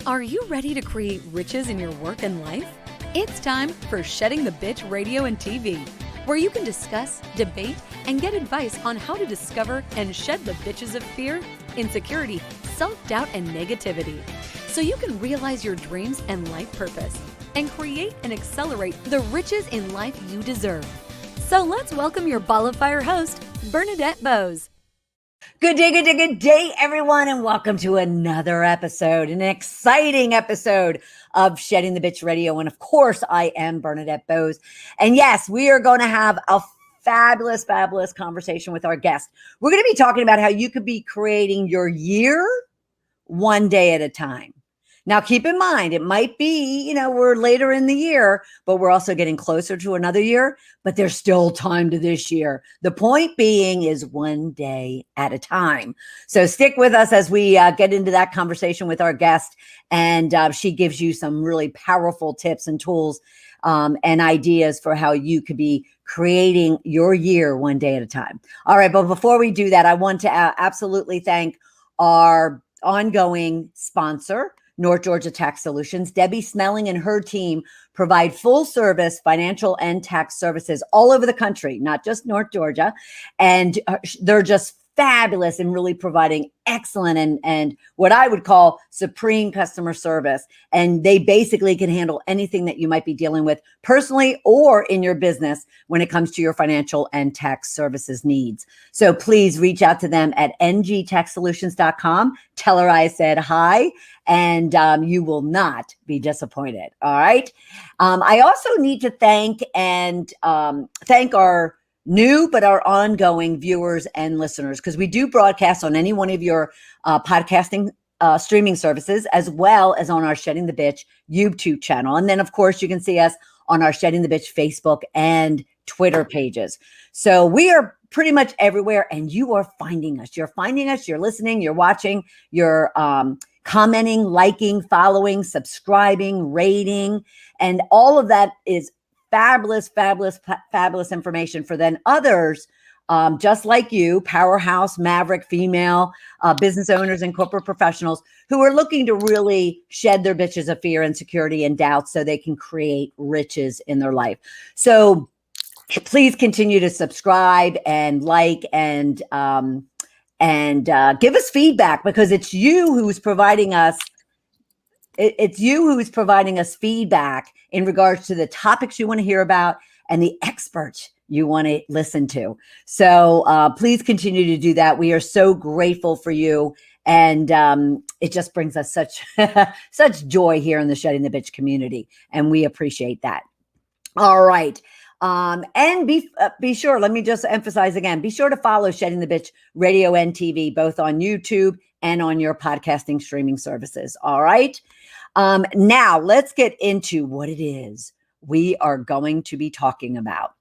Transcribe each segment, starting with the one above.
Are you ready to create riches in your work and life? It's time for Shedding the Bitch Radio and TV, where you can discuss, debate, and get advice on how to discover and shed the bitches of fear, insecurity, self-doubt, and negativity, so you can realize your dreams and life purpose and create and accelerate the riches in life you deserve. So let's welcome your Ball of Fire host, Bernadette Bose. Good day, everyone, and welcome to another episode, an exciting episode of Shedding the Bitch Radio. And of course, I am Bernadette Bose. And yes, we are going to have a fabulous conversation with our guest. We're going to be talking about how you could be creating your year one day at a time. Now, keep in mind, it might be, we're later in the year, but we're also getting closer to another year, but there's still time to this year. The point being is one day at a time. So stick with us as we get into that conversation with our guest, and she gives you some really powerful tips and tools and ideas for how you could be creating your year one day at a time. All right, but before we do that, I want to absolutely thank our ongoing sponsor, North Georgia Tax Solutions. Debbie Snelling and her team provide full service financial and tax services all over the country, not just North Georgia. And they're just fabulous in really providing excellent and what I would call supreme customer service. And they basically can handle anything that you might be dealing with personally or in your business when it comes to your financial and tax services needs. So please reach out to them at ngtaxsolutions.com. Tell her I said hi, and you will not be disappointed. All right. I also need to thank our new but our ongoing viewers and listeners, because we do broadcast on any one of your podcasting streaming services, as well as on our Shedding the Bitch YouTube channel. And then, of course, you can see us on our Shedding the Bitch Facebook and Twitter pages. So we are pretty much everywhere, and you are finding us. You're finding us. You're listening. You're watching. You're commenting, liking, following, subscribing, rating, and all of that is fabulous information for then others, just like you, powerhouse, maverick, female business owners and corporate professionals who are looking to really shed their bitches of fear, insecurity, and doubt so they can create riches in their life. So please continue to subscribe and like and give us feedback, because it's you who's providing us. It's you who's providing us feedback in regards to the topics you want to hear about and the experts you want to listen to. So please continue to do that. We are so grateful for you. And it just brings us such joy here in the Shedding the Bitch community. And we appreciate that. All right. And be sure, let me just emphasize again, be sure to follow Shedding the Bitch Radio and TV, both on YouTube and on your podcasting streaming services. All right. Now let's get into what it is we are going to be talking about.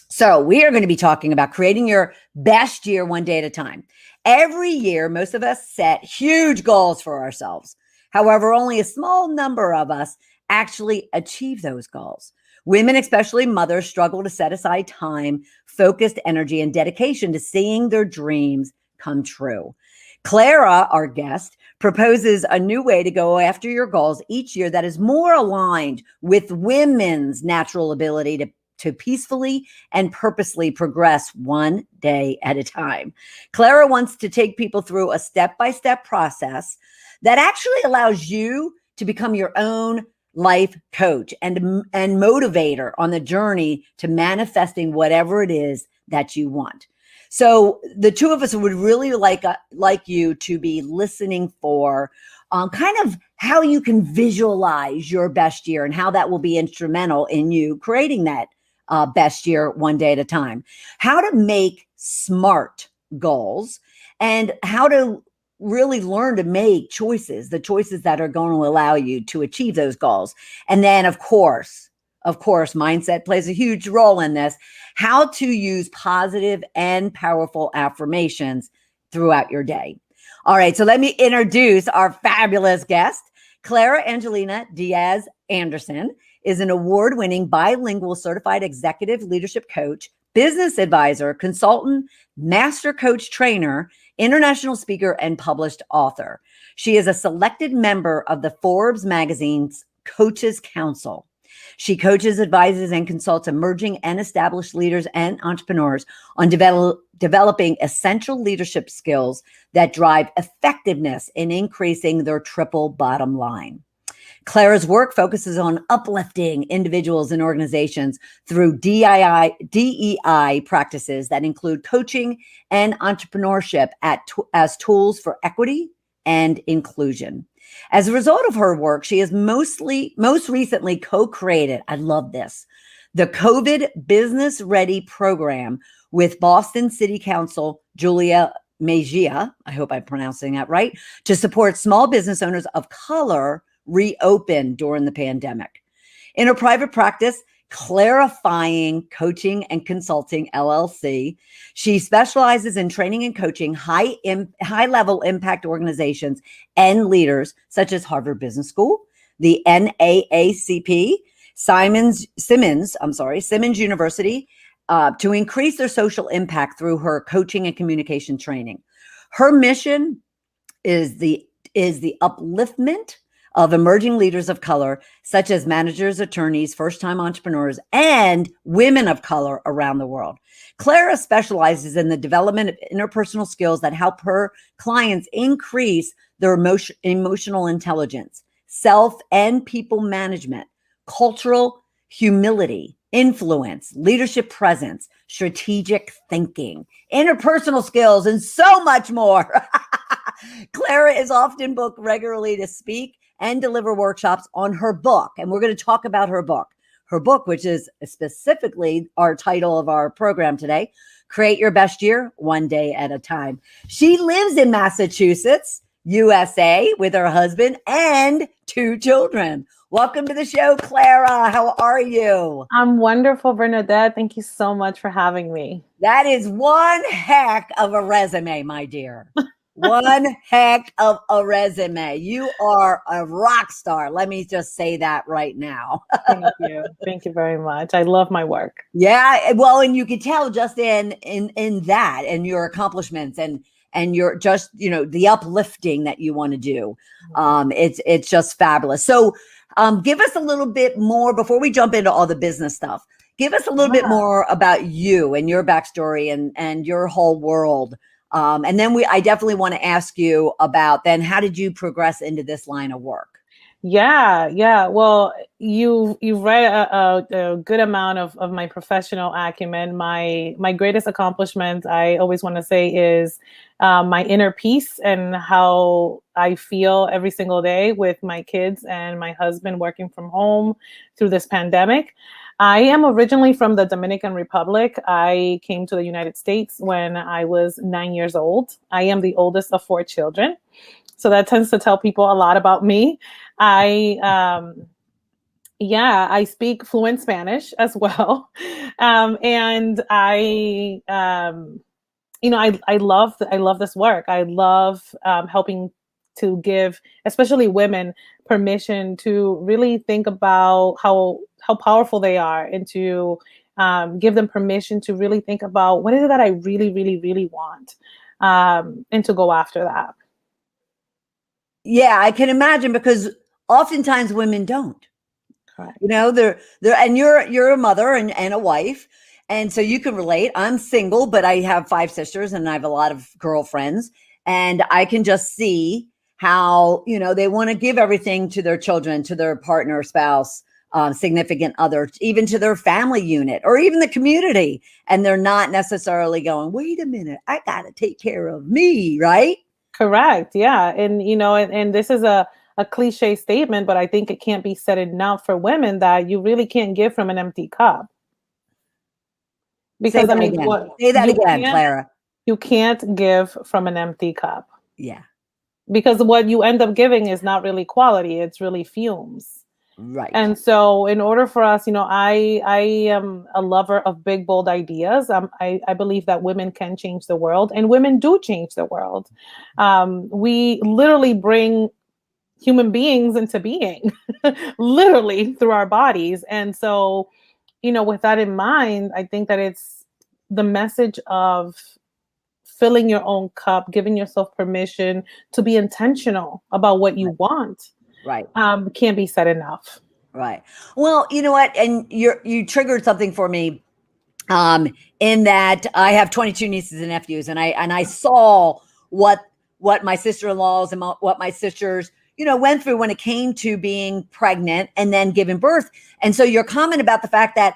So we are going to be talking about creating your best year one day at a time. Every year, most of us set huge goals for ourselves. However, only a small number of us actually achieve those goals. Women, especially mothers, struggle to set aside time, focused energy, and dedication to seeing their dreams come true. Clara, our guest, proposes a new way to go after your goals each year that is more aligned with women's natural ability to peacefully and purposely progress one day at a time. Clara wants to take people through a step-by-step process that actually allows you to become your own life coach and motivator on the journey to manifesting whatever it is that you want. So the two of us would really like you to be listening for kind of how you can visualize your best year and how that will be instrumental in you creating that best year one day at a time. How to make smart goals and how to really learn to make choices, the choices that are going to allow you to achieve those goals. And then, of course, mindset plays a huge role in this. How to use positive and powerful affirmations throughout your day. All right, so let me introduce our fabulous guest. Clara Angelina Diaz Anderson is an award-winning bilingual certified executive leadership coach, business advisor, consultant, master coach trainer, international speaker, and published author. She is a selected member of the Forbes magazine's Coaches Council. She coaches, advises, and consults emerging and established leaders and entrepreneurs on developing essential leadership skills that drive effectiveness in increasing their triple bottom line. Clara's work focuses on uplifting individuals and organizations through DEI practices that include coaching and entrepreneurship as tools for equity and inclusion. As a result of her work, she has most recently co-created, I love this, the COVID Business Ready program with Boston City Council Julia Mejia, I hope I'm pronouncing that right, to support small business owners of color reopen during the pandemic. In her private practice, Clarifying Coaching and Consulting LLC, she specializes in training and coaching high-level impact organizations and leaders such as Harvard Business School, the NAACP, Simmons University, to increase their social impact through her coaching and communication training. Her mission is the upliftment of emerging leaders of color, such as managers, attorneys, first-time entrepreneurs, and women of color around the world. Clara specializes in the development of interpersonal skills that help her clients increase their emotional intelligence, self and people management, cultural humility, influence, leadership presence, strategic thinking, interpersonal skills, and so much more. Clara is often booked regularly to speak and deliver workshops on her book. And we're going to talk about her book. Her book, which is specifically our title of our program today, Create Your Best Year, One Day at a Time. She lives in Massachusetts, USA, with her husband and 2 children. Welcome to the show, Clara. How are you? I'm wonderful, Bernadette. Thank you so much for having me. That is one heck of a resume, my dear. One heck of a resume. You are a rock star. Let me just say that right now. Thank you. Thank you very much. I love my work. Yeah. Well, and you can tell just in that and your accomplishments and your just, the uplifting that you want to do. It's just fabulous. So give us a little bit more before we jump into all the business stuff. Give us a little bit more about you and your backstory and your whole world. And then I definitely want to ask you about then how did you progress into this line of work? Yeah. Well, you read a good amount of my professional acumen. My greatest accomplishment, I always want to say, is my inner peace and how I feel every single day with my kids and my husband working from home through this pandemic. I am originally from the Dominican Republic. I came to the United States when I was 9 years old. I am the oldest of 4 children. So that tends to tell people a lot about me. I speak fluent Spanish as well. And I love this work. I love helping to give, especially women, permission to really think about how powerful they are, and to give them permission to really think about what is it that I really, really, really want, and to go after that. Yeah, I can imagine, because oftentimes women don't. Correct. They're and you're a mother and a wife, and so you can relate. I'm single, but I have 5 sisters and I have a lot of girlfriends, and I can just see how they want to give everything to their children, to their partner, spouse, significant other, even to their family unit or even the community, and they're not necessarily going, wait a minute, I gotta take care of me, right? Correct. Yeah. And and this is a cliche statement, but I think it can't be said enough for women that you really can't give from an empty cup. Because say that again, Clara. You can't give from an empty cup. Yeah. Because what you end up giving is not really quality, it's really fumes. Right. And so in order for us, I am a lover of big, bold ideas. I believe that women can change the world, and women do change the world. We literally bring human beings into being, literally through our bodies. And so, with that in mind, I think that it's the message of filling your own cup, giving yourself permission to be intentional about what you want, Right. can't be said enough. Right. Well, you know what? And you triggered something for me, in that I have 22 nieces and nephews, and I saw what my sister-in-laws and what my sisters, went through when it came to being pregnant and then giving birth. And so your comment about the fact that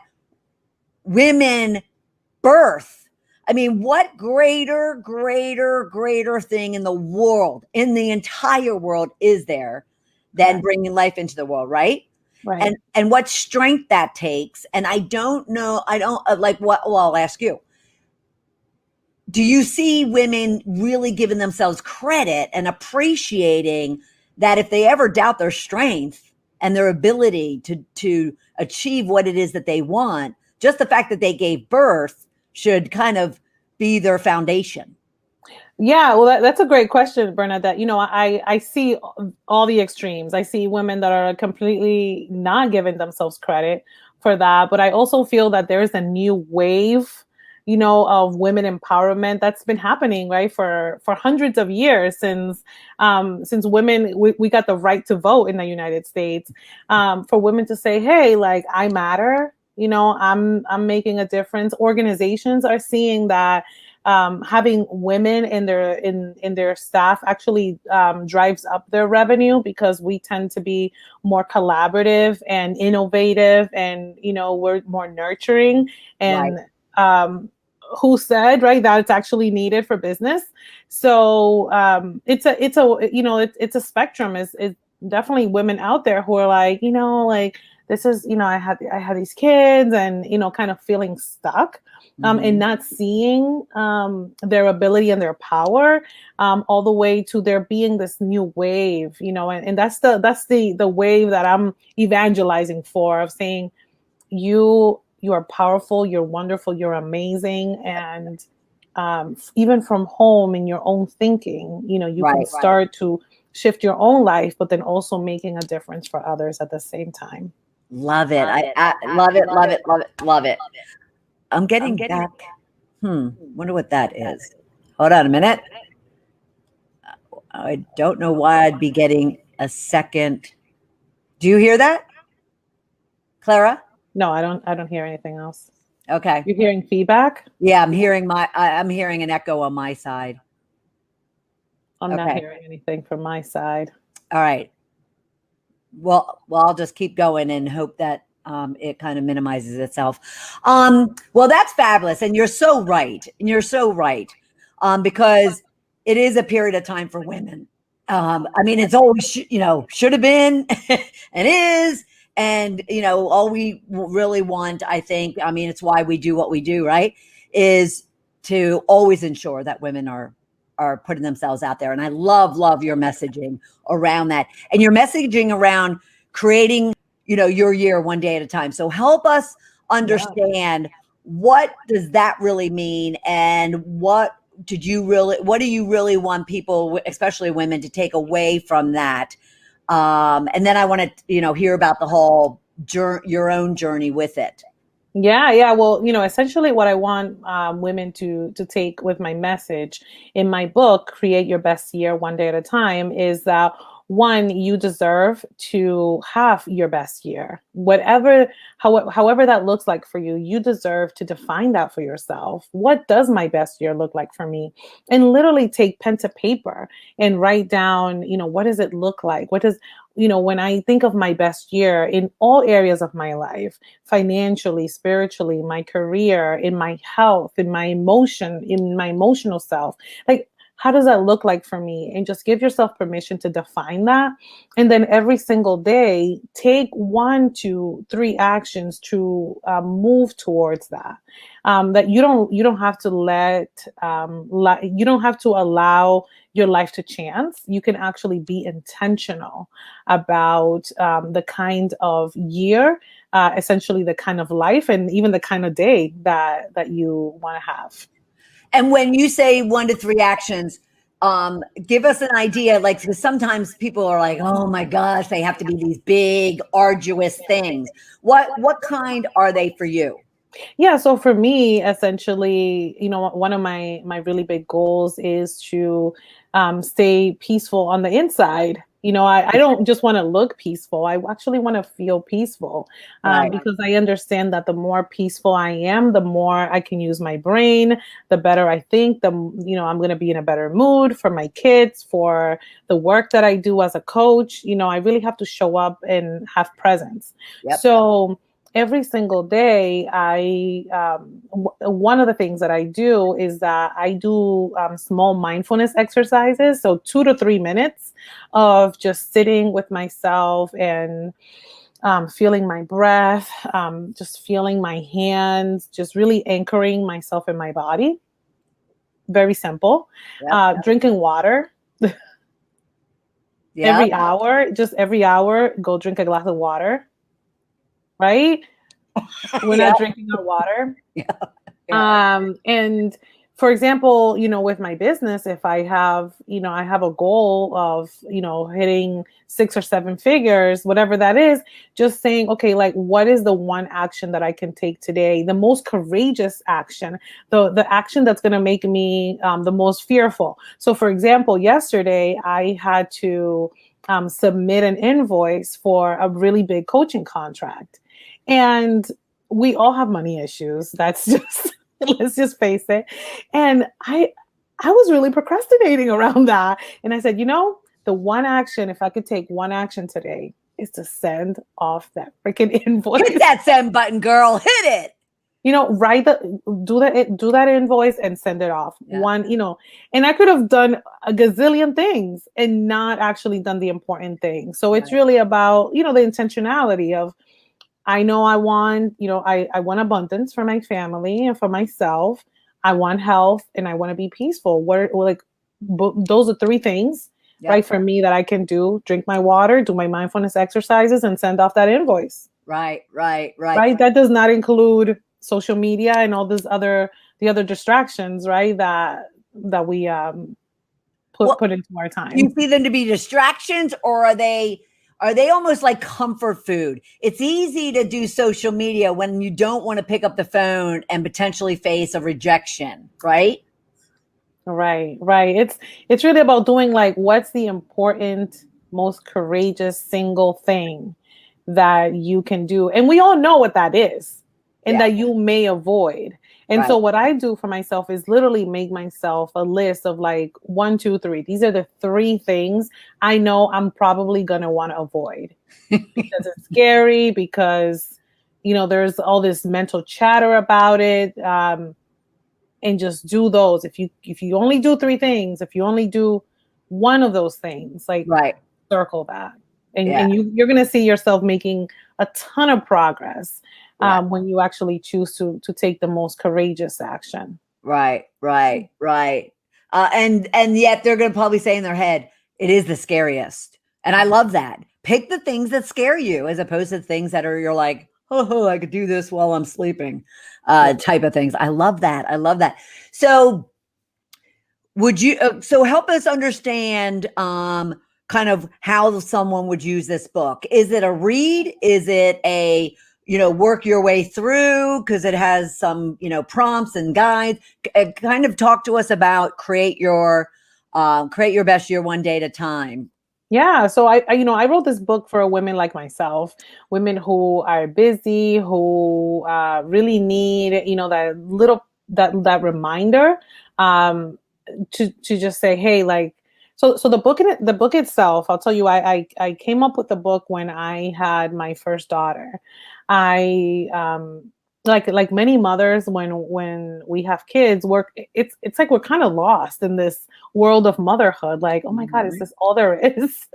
women birth, I mean, what greater thing in the world, in the entire world, is there than bringing life into the world, right? Right. And what strength that takes. And I don't know, well, I'll ask you, do you see women really giving themselves credit and appreciating that if they ever doubt their strength and their ability to achieve what it is that they want, just the fact that they gave birth should kind of be their foundation? Yeah, well, that's a great question, Bernadette. I see all the extremes. I see women that are completely not giving themselves credit for that. But I also feel that there's a new wave, of women empowerment that's been happening, right, for hundreds of years since women, we got the right to vote in the United States, for women to say, hey, like, I matter. I'm making a difference. Organizations are seeing that having women in their staff actually drives up their revenue, because we tend to be more collaborative and innovative, and we're more nurturing. And who said, right, that it's actually needed for business? So it's a spectrum. It's definitely women out there who are like, like, this is, I had these kids, and kind of feeling stuck. And not seeing their ability and their power, all the way to there being this new wave, and that's the wave that I'm evangelizing for, of saying, you are powerful, you're wonderful, you're amazing, and even from home in your own thinking, you can start to shift your own life, but then also making a difference for others at the same time. Love it. I love it. I'm getting back. Wonder what that is. Hold on a minute. I don't know why I'd be getting a second. Do you hear that, Clara? No, I don't hear anything else. Okay. You're hearing feedback? Yeah, I'm hearing an echo on my side. I'm not hearing anything from my side. All right. Well, I'll just keep going and hope that it kind of minimizes itself. Well, that's fabulous. And you're so right. Because it is a period of time for women. I mean, it's always, should have been and is. And, all we really want, I think, I mean, it's why we do what we do, right, is to always ensure that women are putting themselves out there. And I love your messaging around that, and your messaging around creating, your year one day at a time. So help us understand, what does that really mean? And what do you really want people, especially women, to take away from that? And then I want to, hear about the whole your own journey with it. Yeah. Well, essentially what I want women to take with my message in my book, Create Your Best Year One Day at a Time, is that, one, you deserve to have your best year, however that looks like for you. You deserve to define that for yourself. What does my best year look like for me? And literally take pen to paper and write down, what does it look like? What does, when I think of my best year in all areas of my life, financially, spiritually, my career, in my health, in my emotional self, like, how does that look like for me? And just give yourself permission to define that. And then every single day, take 1 to 3 actions to move towards that. That you don't have to you don't have to allow your life to chance. You can actually be intentional about the kind of year, essentially the kind of life, and even the kind of day that you want to have. And when you say 1 to 3 actions, give us an idea. Like, sometimes people are like, oh my gosh, they have to be these big, arduous things. What kind are they for you? Yeah, so for me, essentially, one of my really big goals is to stay peaceful on the inside. I don't just want to look peaceful. I actually want to feel peaceful, Right. because I understand that the more peaceful I am, the more I can use my brain, the better I think, I'm going to be in a better mood for my kids, for the work that I do as a coach. I really have to show up and have presence. Yep. So every single day, one of the things that I do is that I do small mindfulness exercises. So 2 to 3 minutes of just sitting with myself and feeling my breath, just feeling my hands, just really anchoring myself in my body. Very simple. Yep. Drinking water. Yep. Just every hour, go drink a glass of water. Right? We're Yep. not drinking our water. Yeah. And for example, with my business, if I have a goal of, hitting 6 or 7 figures, whatever that is, just saying, okay, like, what is the one action that I can take today? The most courageous action, the action that's going to make me the most fearful. So for example, yesterday I had to submit an invoice for a really big coaching contract. And we all have money issues. That's just, let's just face it. And I was really procrastinating around that. And I said, the one action, if I could take one action today, is to send off that freaking invoice. Hit that send button, girl. Hit it. Do that invoice and send it off. Yeah. And I could have done a gazillion things and not actually done the important thing. So it's really about, the intentionality of, I know I want, I want abundance for my family and for myself. I want health and I want to be peaceful. Those are 3 things, right, for me that I can do: drink my water, do my mindfulness exercises, and send off that invoice. Right. That does not include social media and all the other distractions, right, that we put into our time. Do you see them to be distractions, or are they almost like comfort food? It's easy to do social media when you don't want to pick up the phone and potentially face a rejection, right? Right. It's really about doing, like, what's the important, most courageous single thing that you can do. And we all know what that is and that you may avoid. And so what I do for myself is literally make myself a list of, like, 1, 2, 3. These are the 3 things I know I'm probably going to want to avoid because it's scary, because, there's all this mental chatter about it. And just do those. If you only do 3 things, if you only do one of those things, like, circle that. And you're going to see yourself making a ton of progress when you actually choose to take the most courageous action. Right. And yet they're going to probably say in their head, it is the scariest. And I love that. Pick the things that scare you as opposed to things that you're like, oh, I could do this while I'm sleeping, type of things. I love that. So would you, so help us understand, kind of how someone would use this book. Is it a read? Is it a, work your way through? Cause it has some, prompts and guides. Kind of talk to us about create your best year one day at a time. Yeah. So I wrote this book for women like myself, women who are busy, who really need, that reminder to just say, hey, like, so the book itself, I'll tell you, I came up with the book when I had my first daughter. I like many mothers, when we have kids, it's like we're kind of lost in this world of motherhood. Like, oh my God, is this all there is?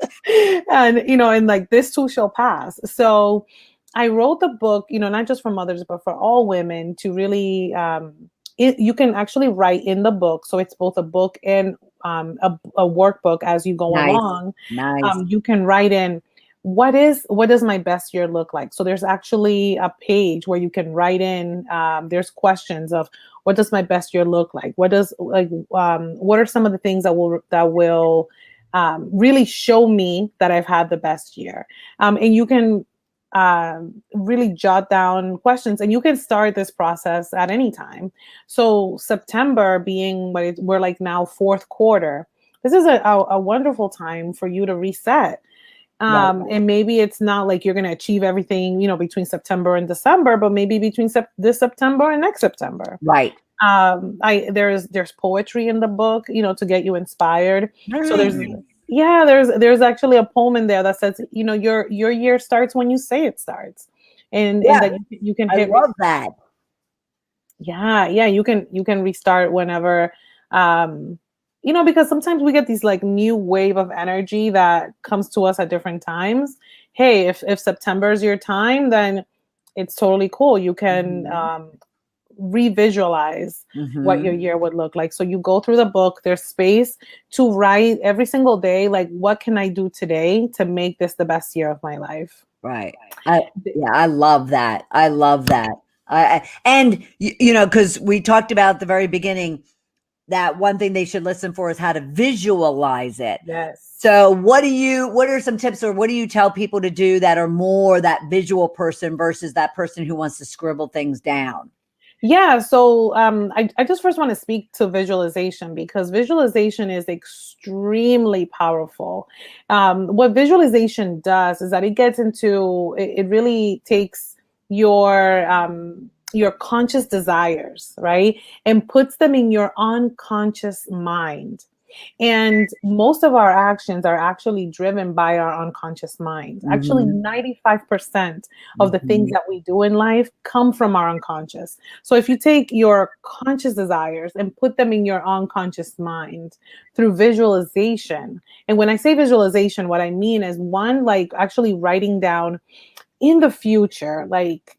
and like, this too shall pass. So I wrote the book, not just for mothers, but for all women, to really, you can actually write in the book. So it's both a book and a workbook as you go along. Nice. You can write in, what does my best year look like? So there's actually a page where you can write in, there's questions of, what does my best year look like? What are some of the things that will really show me that I've had the best year? And you can really jot down questions, and you can start this process at any time. So September being we're like now fourth quarter, this is a wonderful time for you to reset. Right. And maybe it's not like you're going to achieve everything, between September and December, but maybe between this September and next September. Right. There's poetry in the book, to get you inspired. So Nice. there's actually a poem in there that says, your year starts when you say it starts, and Yeah, that you can I hit. love that. Yeah, you can restart whenever. Because sometimes we get these like new wave of energy that comes to us at different times. Hey, if September is your time, then it's totally cool. You can revisualize what your year would look like. So you go through the book, there's space to write every single day, like, what can I do today to make this the best year of my life? Right. I love that. I love that. And because we talked about at the very beginning that one thing they should listen for is how to visualize it. Yes. So what are some tips, or what do you tell people to do that are more that visual person versus that person who wants to scribble things down? Yeah, so I just first want to speak to visualization, because visualization is extremely powerful. What visualization does is that it really takes your conscious desires, right, and puts them in your unconscious mind. And most of our actions are actually driven by our unconscious mind. Actually, 95% of the things that we do in life come from our unconscious. So if you take your conscious desires and put them in your unconscious mind through visualization, and when I say visualization, what I mean is, one, like actually writing down in the future, like,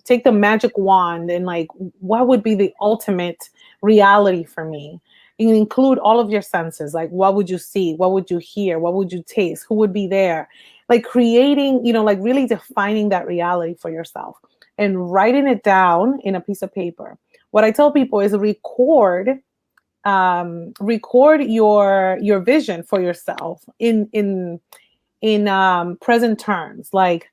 take the magic wand and like, what would be the ultimate reality for me? You include all of your senses. Like, what would you see? What would you hear? What would you taste? Who would be there? Like creating, like really defining that reality for yourself and writing it down in a piece of paper. What I tell people is record your vision for yourself in present terms. Like,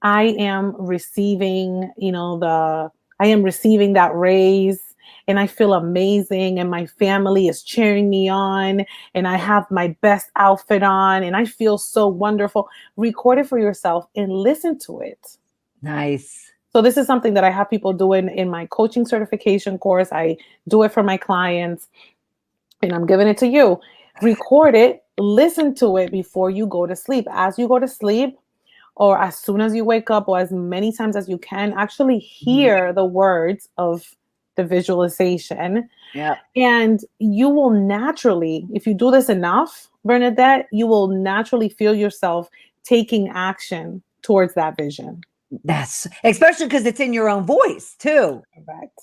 I am receiving, that raise, and I feel amazing, and my family is cheering me on, and I have my best outfit on, and I feel so wonderful. Record it for yourself and listen to it. Nice. So this is something that I have people doing in my coaching certification course. I do it for my clients, and I'm giving it to you. Record it, listen to it before you go to sleep. As you go to sleep, or as soon as you wake up, or as many times as you can, actually hear the words of the visualization. Yeah. And you will naturally, if you do this enough, Bernadette, you will naturally feel yourself taking action towards that vision. That's especially because it's in your own voice too. Correct.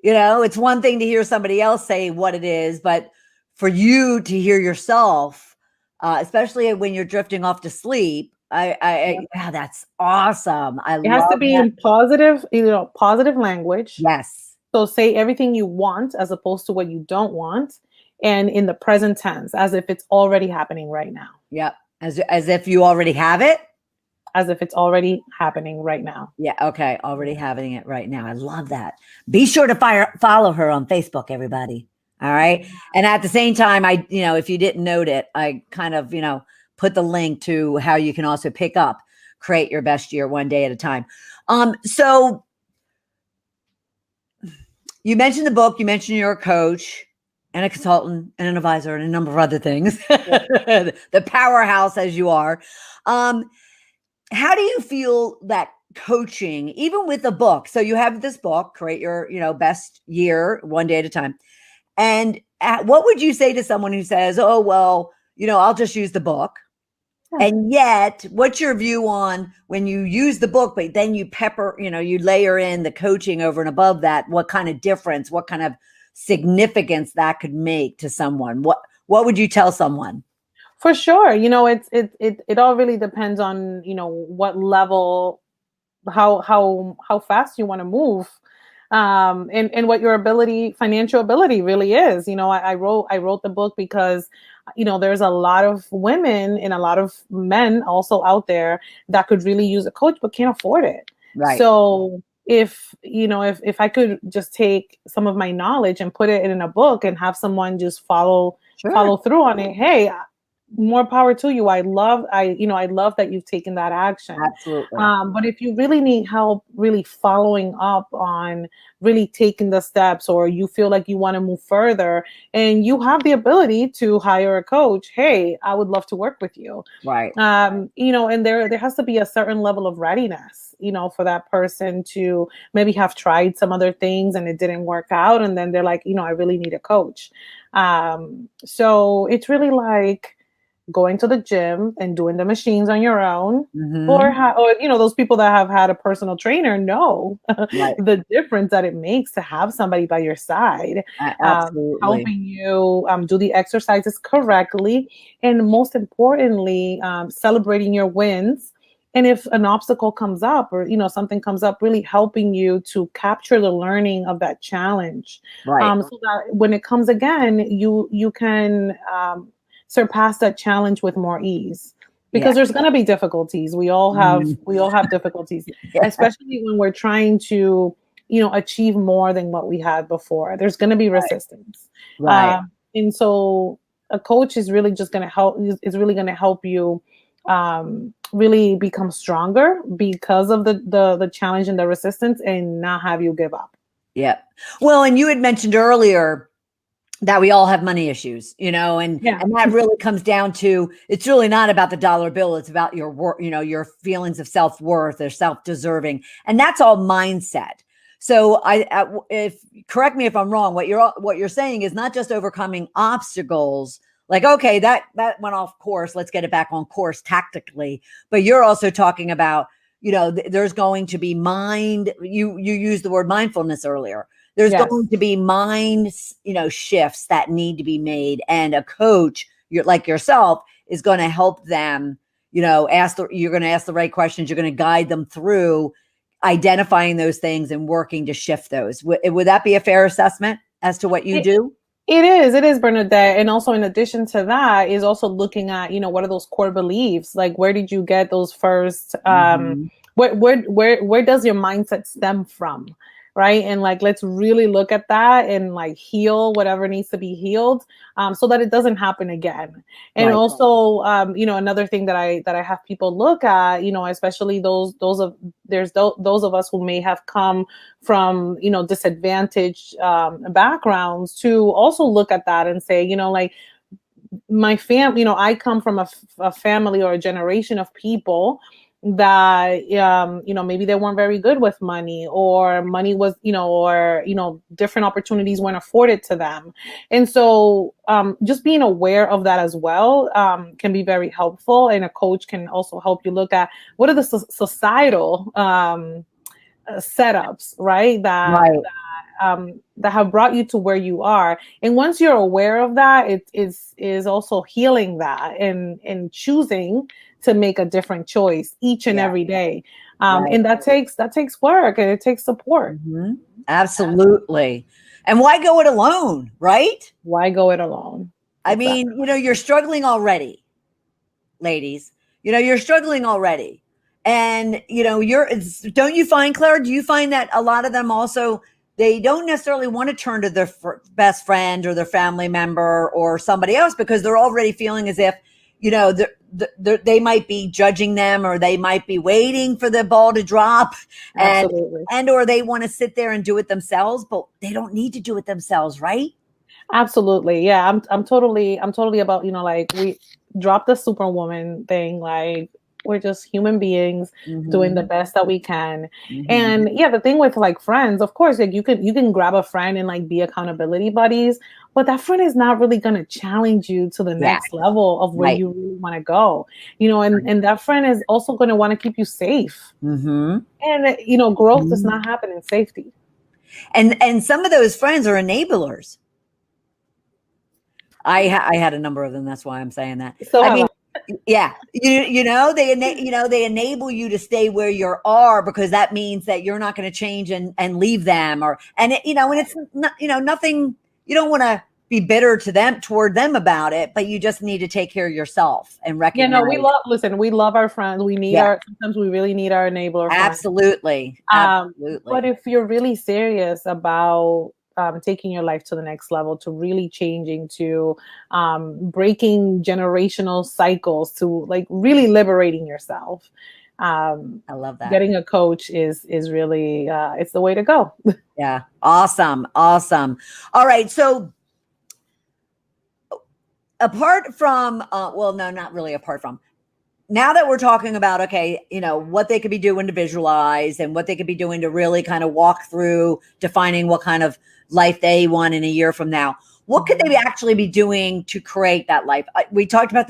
It's one thing to hear somebody else say what it is, but for you to hear yourself, especially when you're drifting off to sleep, that's awesome. It has to be in positive language. Yes. So say everything you want as opposed to what you don't want, and in the present tense, as if it's already happening right now. Yep. As if you already have it. As if it's already happening right now. Yeah. Okay. Already having it right now. I love that. Be sure to follow her on Facebook, everybody. All right. And at the same time, if you didn't note it, I kind of, put the link to how you can also pick up Create Your Best Year One Day at a Time. So you mentioned the book, you mentioned you're a coach and a consultant and an advisor and a number of other things, the powerhouse as you are. How do you feel that coaching, even with the book? So you have this book, Create Your, Best Year One Day at a Time. And what would you say to someone who says, oh, well, I'll just use the book? And yet, what's your view on when you use the book, but then you you layer in the coaching over and above that? What kind of difference, what kind of significance that could make to someone? What would you tell someone? For sure. It all really depends on, what level, how fast you want to move. And what your financial ability really is. I wrote the book because there's a lot of women and a lot of men also out there that could really use a coach but can't afford it. Right. So if I could just take some of my knowledge and put it in a book and have someone just follow through on it, hey, more power to you. I love that you've taken that action. Absolutely. But if you really need help really following up on really taking the steps, or you feel like you want to move further and you have the ability to hire a coach, hey, I would love to work with you. Right. And there has to be a certain level of readiness, for that person to maybe have tried some other things and it didn't work out. And then they're like, I really need a coach. So it's really like going to the gym and doing the machines on your own, or those people that have had a personal trainer know the difference that it makes to have somebody by your side, helping you do the exercises correctly, and most importantly, celebrating your wins. And if an obstacle comes up, or something comes up, really helping you to capture the learning of that challenge, so that when it comes again, you can surpass that challenge with more ease, because there's going to be difficulties. We all have difficulties, especially when we're trying to, achieve more than what we had before. There's going to be resistance. And so a coach is really just going to help you really become stronger because of the challenge and the resistance, and not have you give up. Yeah. Well, and you had mentioned earlier that we all have money issues, and that really comes down to, it's really not about the dollar bill. It's about your work, your feelings of self-worth or self-deserving. And that's all mindset. So if correct me if I'm wrong, what you're saying is not just overcoming obstacles, like, okay, that went off course, let's get it back on course tactically. But you're also talking about, there's going to be you used the word mindfulness earlier. There's going to be mind, shifts that need to be made. And a coach, like yourself, is going to help them, you're going to ask the right questions. You're going to guide them through identifying those things and working to shift those. Would that be a fair assessment as to what you do? It is, Bernadette. And also, in addition to that, is also looking at, what are those core beliefs? Like, where did you get those first, where does your mindset stem from? Right. And like, let's really look at that and like heal whatever needs to be healed, so that it doesn't happen again. And also, another thing that I have people look at, especially those of us who may have come from, disadvantaged backgrounds, to also look at that and say, like, my family, I come from a family or a generation of people that maybe they weren't very good with money, or money was different opportunities weren't afforded to them. And so just being aware of that as well can be very helpful. And a coach can also help you look at what are the societal setups, right, that have brought you to where you are. And once you're aware of that, it is also healing that and choosing to make a different choice each and every day. And that takes work, and it takes support. Absolutely. And why go it alone, right? Why go it alone? I mean, you're struggling already, ladies. You're struggling already. And, don't you find, Clara, do you find that a lot of them also, they don't necessarily want to turn to their best friend or their family member or somebody else, because they're already feeling as if, they might be judging them, or they might be waiting for the ball to drop, or they want to sit there and do it themselves, but they don't need to do it themselves, right? Absolutely. Yeah. I'm totally about, like, we dropped the superwoman thing. Like, we're just human beings doing the best that we can. And the thing with like friends, of course, like you can grab a friend and like be accountability buddies, but that friend is not really going to challenge you to the next level of where you really want to go, and that friend is also going to want to keep you safe. And growth does not happen in safety. And some of those friends are enablers. I had a number of them. That's why I'm saying that. So they enable you to stay where you are, because that means that you're not going to change and leave them, and it's not, nothing. You don't want to be bitter to them, toward them about it, but you just need to take care of yourself and recognize. Yeah, no, we love our friends. We need sometimes we really need our enabler friends. Absolutely. But if you're really serious about taking your life to the next level, to really changing, to breaking generational cycles, to like really liberating yourself, I love that. Getting a coach is really it's the way to go. Yeah. Awesome. All right. So apart from, well, no, not really apart from, now that we're talking about, okay, what they could be doing to visualize and what they could be doing to really kind of walk through defining what kind of life they want in a year from now, what could they actually be doing to create that life? We talked about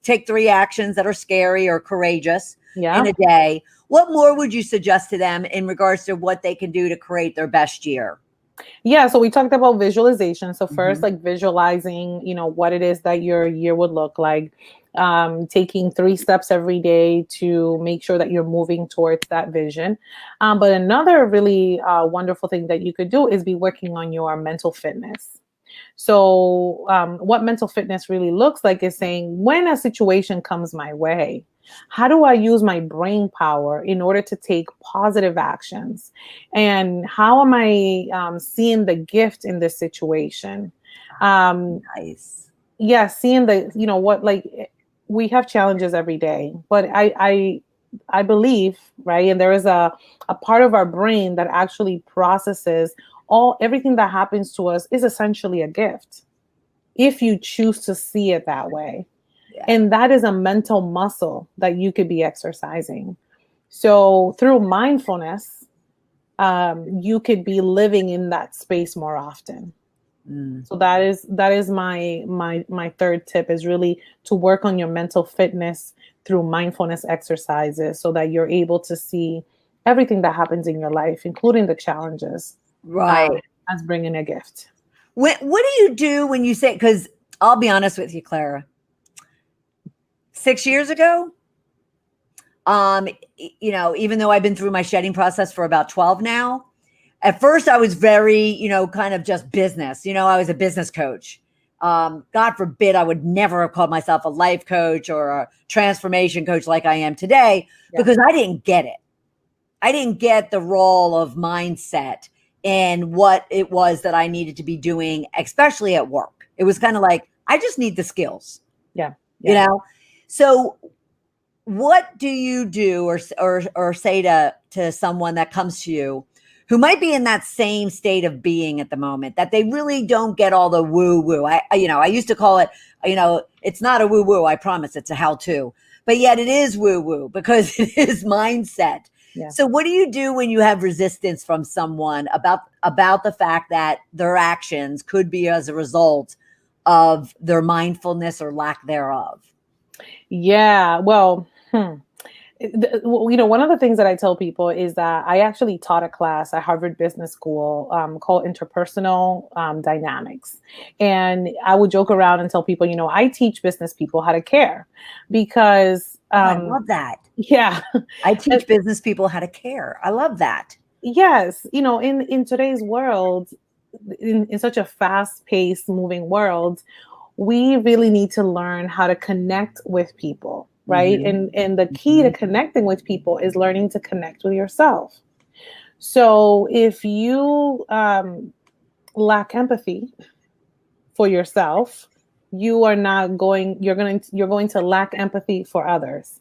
take three actions that are scary or courageous in a day. What more would you suggest to them in regards to what they can do to create their best year? Yeah, so we talked about visualization. So first, like visualizing, what it is that your year would look like. Taking 3 steps every day to make sure that you're moving towards that vision. But another really wonderful thing that you could do is be working on your mental fitness. So what mental fitness really looks like is saying, when a situation comes my way, how do I use my brain power in order to take positive actions? And how am I seeing the gift in this situation? Nice. Yeah, seeing we have challenges every day, but I believe, right? And there is a part of our brain that actually processes everything that happens to us is essentially a gift, if you choose to see it that way. Yeah. And that is a mental muscle that you could be exercising. So through mindfulness, you could be living in that space more often. So that is my third tip, is really to work on your mental fitness through mindfulness exercises, so that you're able to see everything that happens in your life, including the challenges, as bringing a gift. What do you do when you say, because I'll be honest with you, Clara, 6 years ago, even though I've been through my shedding process for about 12 now, at first I was very, kind of just business. I was a business coach. God forbid I would never have called myself a life coach or a transformation coach like I am today, because I didn't get it. I didn't get the role of mindset and what it was that I needed to be doing, especially at work. It was kind of like, I just need the skills. Yeah. So what do you do or say to someone that comes to you who might be in that same state of being at the moment, that they really don't get all the woo woo? I used to call it, it's not a woo woo. I promise, it's a how to, but yet it is woo woo because it is mindset. Yeah. So what do you do when you have resistance from someone about the fact that their actions could be as a result of their mindfulness or lack thereof? Yeah, well, one of the things that I tell people is that I actually taught a class at Harvard Business School called Interpersonal Dynamics. And I would joke around and tell people, I teach business people how to care, because I love that. Yeah. I teach business people how to care. I love that. Yes. In today's world, in such a fast-paced moving world, we really need to learn how to connect with people, right? And the key to connecting with people is learning to connect with yourself. So if you lack empathy for yourself, you're going to lack empathy for others.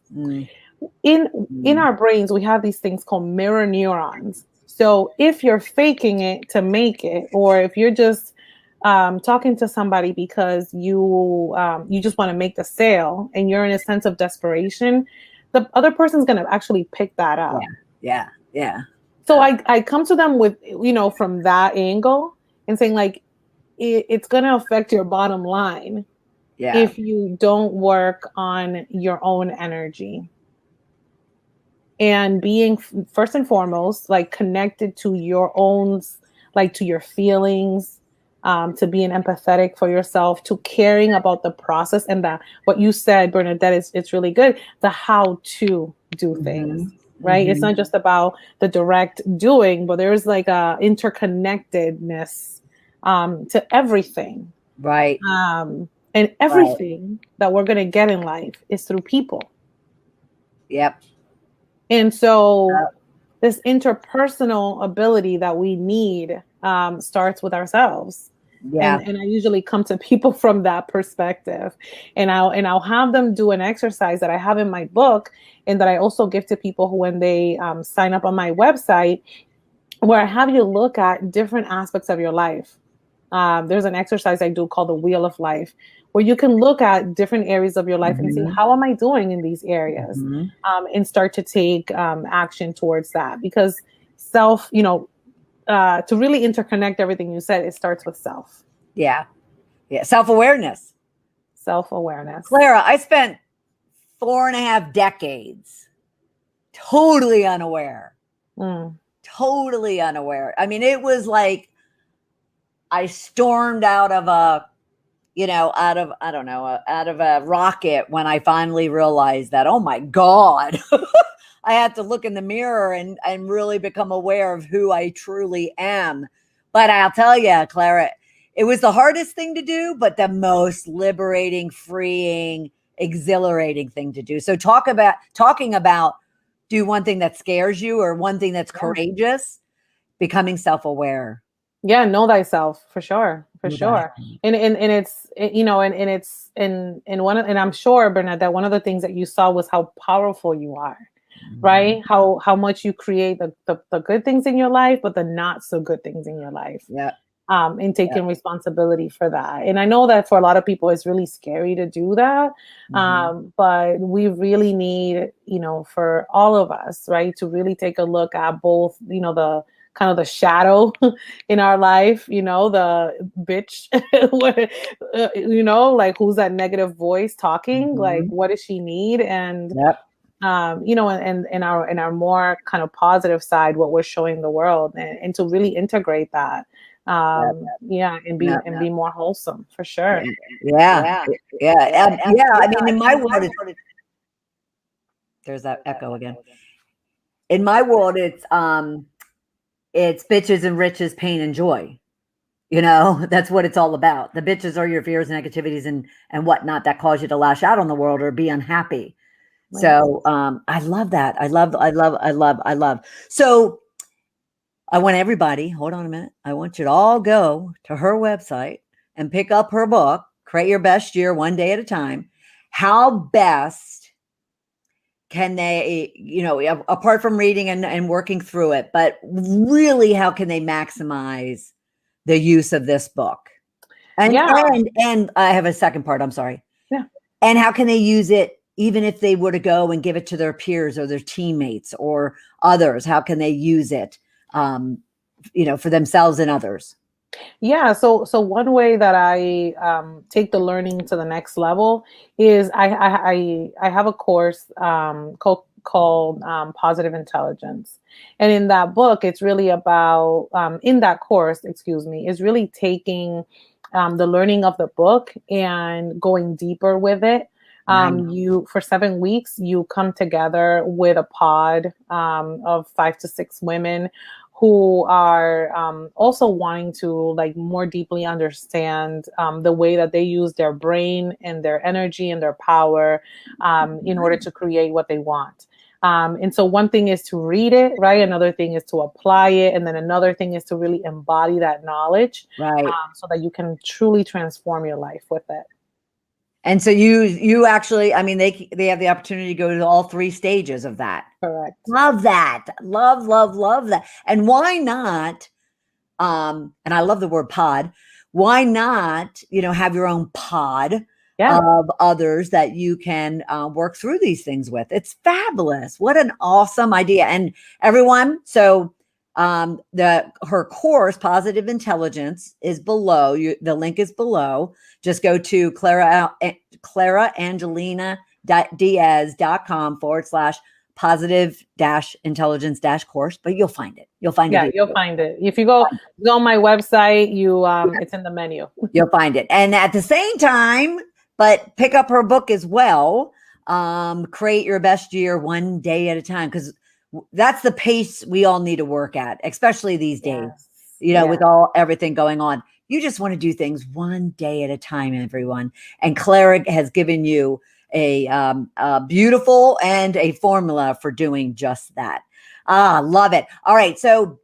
In our brains, we have these things called mirror neurons. So if you're faking it to make it, or if you're just talking to somebody because you just want to make the sale and you're in a sense of desperation, the other person's going to actually pick that up. Yeah. So I come to them with, from that angle and saying, like, it's going to affect your bottom line if you don't work on your own energy. And being first and foremost, like, connected to your own, like, to your feelings, to being empathetic for yourself, to caring about the process, and that what you said, Bernadette, it's really good. The how to do things, right? It's not just about the direct doing, but there's like a interconnectedness to everything. Right. And everything that we're going to get in life is through people. Yep. And so this interpersonal ability that we need starts with ourselves. Yeah. And I usually come to people from that perspective, and I'll have them do an exercise that I have in my book, and that I also give to people who, when they sign up on my website, where I have you look at different aspects of your life. There's an exercise I do called the Wheel of Life, where you can look at different areas of your life and see, how am I doing in these areas, and start to take action towards that. Because self, to really interconnect everything you said, it starts with self. Yeah. Yeah. Self-awareness. Self-awareness. Clara, I spent 4.5 decades totally unaware. Totally unaware. I mean, it was like I stormed out of a rocket when I finally realized that, oh my God, I had to look in the mirror and really become aware of who I truly am. But I'll tell you, Clara, it was the hardest thing to do, but the most liberating, freeing, exhilarating thing to do. So talking about do one thing that scares you or one thing that's courageous, becoming self-aware. Yeah, know thyself, for sure. And it's, and I'm sure, Bernard, that one of the things that you saw was how powerful you are, right? How much you create the good things in your life, but the not so good things in your life. Yeah. And taking responsibility for that. And I know that for a lot of people, it's really scary to do that. But we really need, for all of us, right, to really take a look at both, the kind of the shadow in our life, the bitch, like, who's that negative voice talking? Like, what does she need? And, and in our more kind of positive side, what we're showing the world, and to really integrate that. And be more wholesome, for sure. Yeah. I mean, in my world, there's that echo again. In my world, it's bitches and riches, pain and joy. That's what it's all about. The bitches are your fears and negativities and whatnot that cause you to lash out on the world or be unhappy. Right. So I love that. I love. So I want everybody, hold on a minute. I want you to all go to her website and pick up her book, Create Your Best Year One Day at a Time. How best can they, apart from reading and working through it, but really how can they maximize the use of this book? And I have a second part, I'm sorry. Yeah. And how can they use it even if they were to go and give it to their peers or their teammates or others? How can they use it? For themselves and others. Yeah. So one way that I take the learning to the next level is I have a course called Positive Intelligence, and in that book, it's really about in that course, is really taking the learning of the book and going deeper with it. You, for 7 weeks, you come together with a pod of 5 to 6 women who are also wanting to, like, more deeply understand the way that they use their brain and their energy and their power in order to create what they want. And so one thing is to read it, right? Another thing is to apply it. And then another thing is to really embody that knowledge, right? So that you can truly transform your life with it. And so you actually, I mean, they have the opportunity to go to all 3 stages of that. Correct. Love that. Love that. And why not? And I love the word pod. Why not, have your own pod of others that you can work through these things with? It's fabulous. What an awesome idea. And everyone, so her course, Positive Intelligence, is below. The link is below. Just go to claraangelina.diaz.com/positive-intelligence-course, but you'll find it. You'll find it. You'll find it. If you go on my website, it's in the menu. You'll find it. And at the same time, but pick up her book as well. Create Your Best Year One Day at a Time, because that's the pace we all need to work at, especially these days, with everything going on. You just want to do things one day at a time, everyone. And Clara has given you a beautiful and a formula for doing just that. Love it. All right. So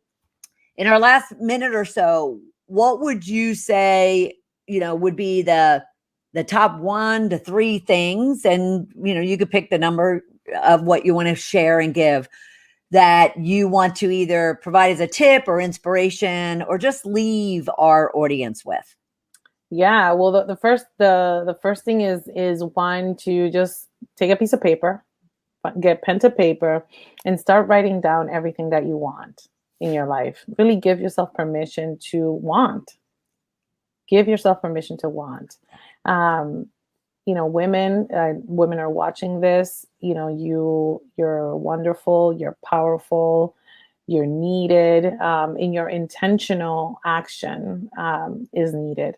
in our last minute or so, what would you say, would be the top 1 to 3 things? And, you could pick the number of what you want to share and give that you want to either provide as a tip or inspiration or just leave our audience with. Yeah, well, the first thing is one, to just take a piece of paper, get pen to paper, and start writing down everything that you want in your life. Really give yourself permission to want. Give yourself permission to want. Women are watching this. You're wonderful. You're powerful. You're needed. And your intentional action is needed.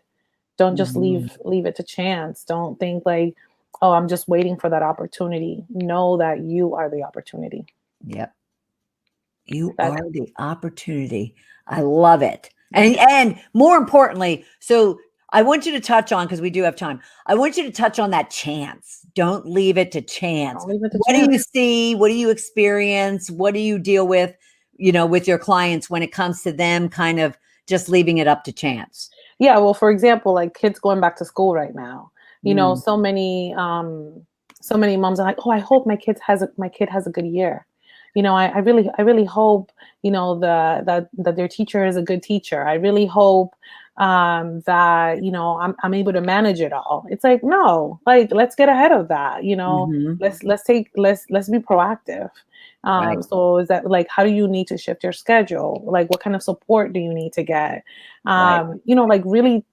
Don't just leave it to chance. Don't think like, oh, I'm just waiting for that opportunity. Know that you are the opportunity. Yep. You are the opportunity. I love it. And more importantly, so I want you to touch on, because we do have time, I want you to touch on that chance. Don't leave it to chance. What do you see? What do you experience? What do you deal with, with your clients when it comes to them kind of just leaving it up to chance? Yeah. Well, for example, like kids going back to school right now, so many moms are like, oh, I hope my kid has a good year. I really hope, that their teacher is a good teacher. I really hope that, I'm able to manage it all. It's like, no, like, let's get ahead of that. Let's be proactive. Right. So is that like, how do you need to shift your schedule? Like, what kind of support do you need to get? Like really,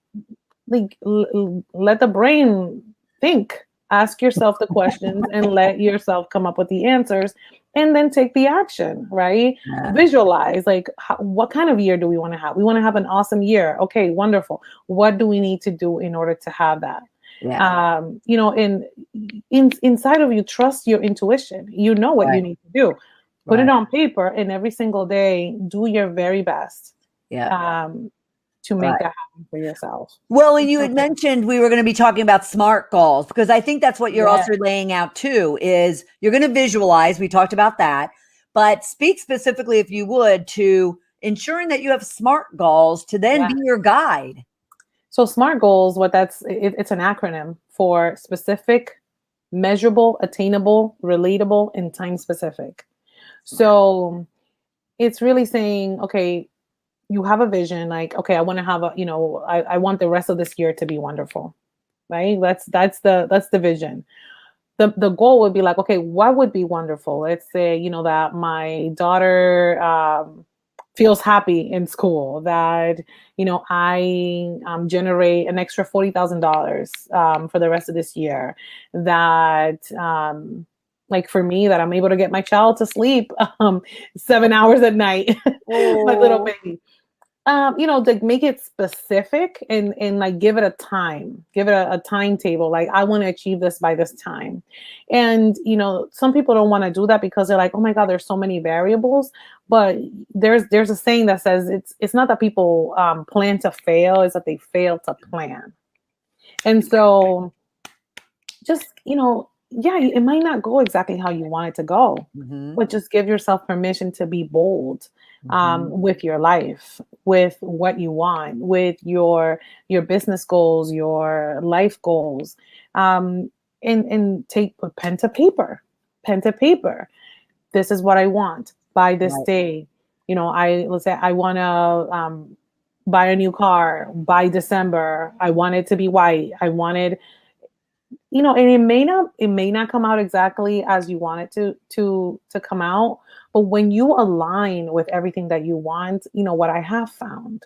like let the brain think. Ask yourself the questions and let yourself come up with the answers, and then take the action, right? Yeah. Visualize, like, what kind of year do we want to have? We want to have an awesome year. Okay, wonderful. What do we need to do in order to have that? Yeah. Inside of you, trust your intuition. You know what you need to do. Put it on paper, and every single day, do your very best. Yeah. To make that happen for yourself. Well, and you had mentioned we were going to be talking about SMART goals, because I think that's what you're also laying out too, is you're going to visualize. We talked about that, but speak specifically, if you would, to ensuring that you have SMART goals to then be your guide. So SMART goals, it's an acronym for specific, measurable, attainable, relatable, and time specific. So it's really saying, okay, you have a vision, like, okay, I want to have I want the rest of this year to be wonderful, right? That's the vision. The goal would be like, okay, what would be wonderful? Let's say, that my daughter feels happy in school, that, I generate an extra $40,000 for the rest of this year, that, like for me, that I'm able to get my child to sleep 7 hours at night, my little baby. To make it specific and like give it a timetable. Like, I want to achieve this by this time. And, some people don't want to do that because they're like, oh my God, there's so many variables. But there's a saying that says it's not that people plan to fail, it's that they fail to plan. And so just, it might not go exactly how you want it to go, but just give yourself permission to be bold with your life, with what you want, with your business goals, your life goals, and put pen to paper. This is what I want by this day. Let's say I want to buy a new car by December. I want it to be white. I wanted, and it may not come out exactly as you want it to come out. But when you align with everything that you want, what I have found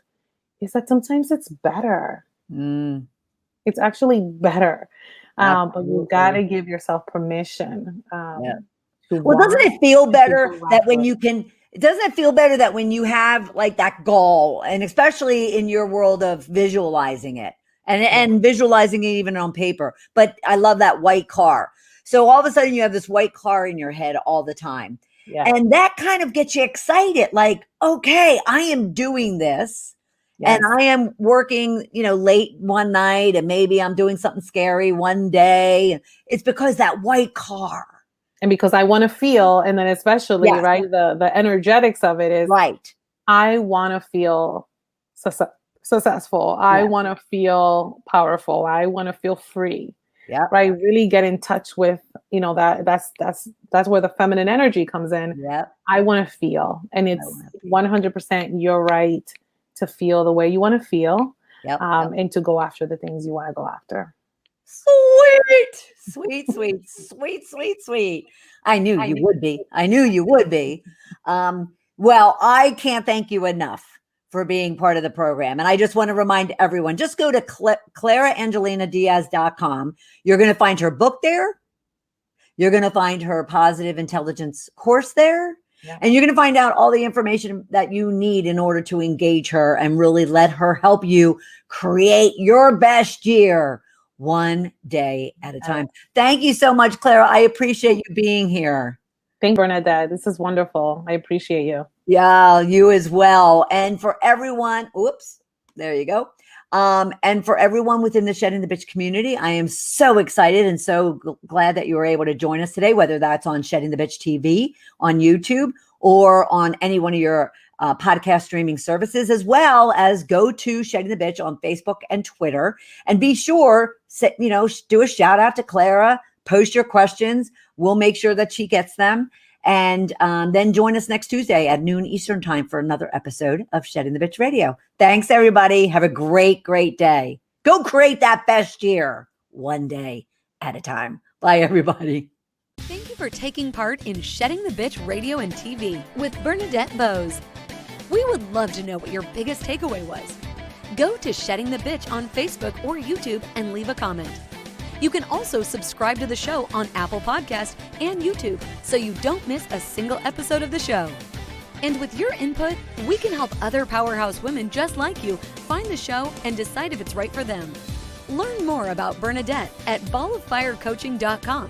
is that sometimes it's better. It's actually better. But you got to give yourself permission. Well, doesn't it feel better that when you can, doesn't it feel better that when you have like that goal, and especially in your world of visualizing it and visualizing it even on paper, but I love that white car. So all of a sudden you have this white car in your head all the time. Yeah. And that kind of gets you excited. Like, okay, I am doing this. And I am working, late one night, and maybe I'm doing something scary one day. It's because that white car. And because I want to feel, and then especially, right, the energetics of it is, right. I want to feel successful. I want to feel powerful. I want to feel free. Yeah. Right. Really get in touch with, that's where the feminine energy comes in. Yeah. I want to feel. And it's 100% you're right to feel the way you want to feel. And to go after the things you want to go after. Sweet. I knew you would be. Well, I can't thank you enough for being part of the program. And I just want to remind everyone, just go to ClaraAngelinaDiaz.com. You're going to find her book there. You're going to find her positive intelligence course there. Yeah. And you're going to find out all the information that you need in order to engage her and really let her help you create your best year one day at a time. Thank you so much, Clara. I appreciate you being here. Thank you, Bernadette. This is wonderful. I appreciate you. Yeah, you as well. And for everyone, there you go. And for everyone within the Shedding the Bitch community, I am so excited and so glad that you were able to join us today, whether that's on Shedding the Bitch TV, on YouTube, or on any one of your podcast streaming services, as well as go to Shedding the Bitch on Facebook and Twitter. And be sure, do a shout out to Clara, post your questions. We'll make sure that she gets them. And then join us next Tuesday at noon Eastern time for another episode of Shedding the Bitch Radio. Thanks, everybody. Have a great, great day. Go create that best year one day at a time. Bye, everybody. Thank you for taking part in Shedding the Bitch Radio and TV with Bernadette Bose. We would love to know what your biggest takeaway was. Go to Shedding the Bitch on Facebook or YouTube and leave a comment. You can also subscribe to the show on Apple Podcasts and YouTube so you don't miss a single episode of the show. And with your input, we can help other powerhouse women just like you find the show and decide if it's right for them. Learn more about Bernadette at balloffirecoaching.com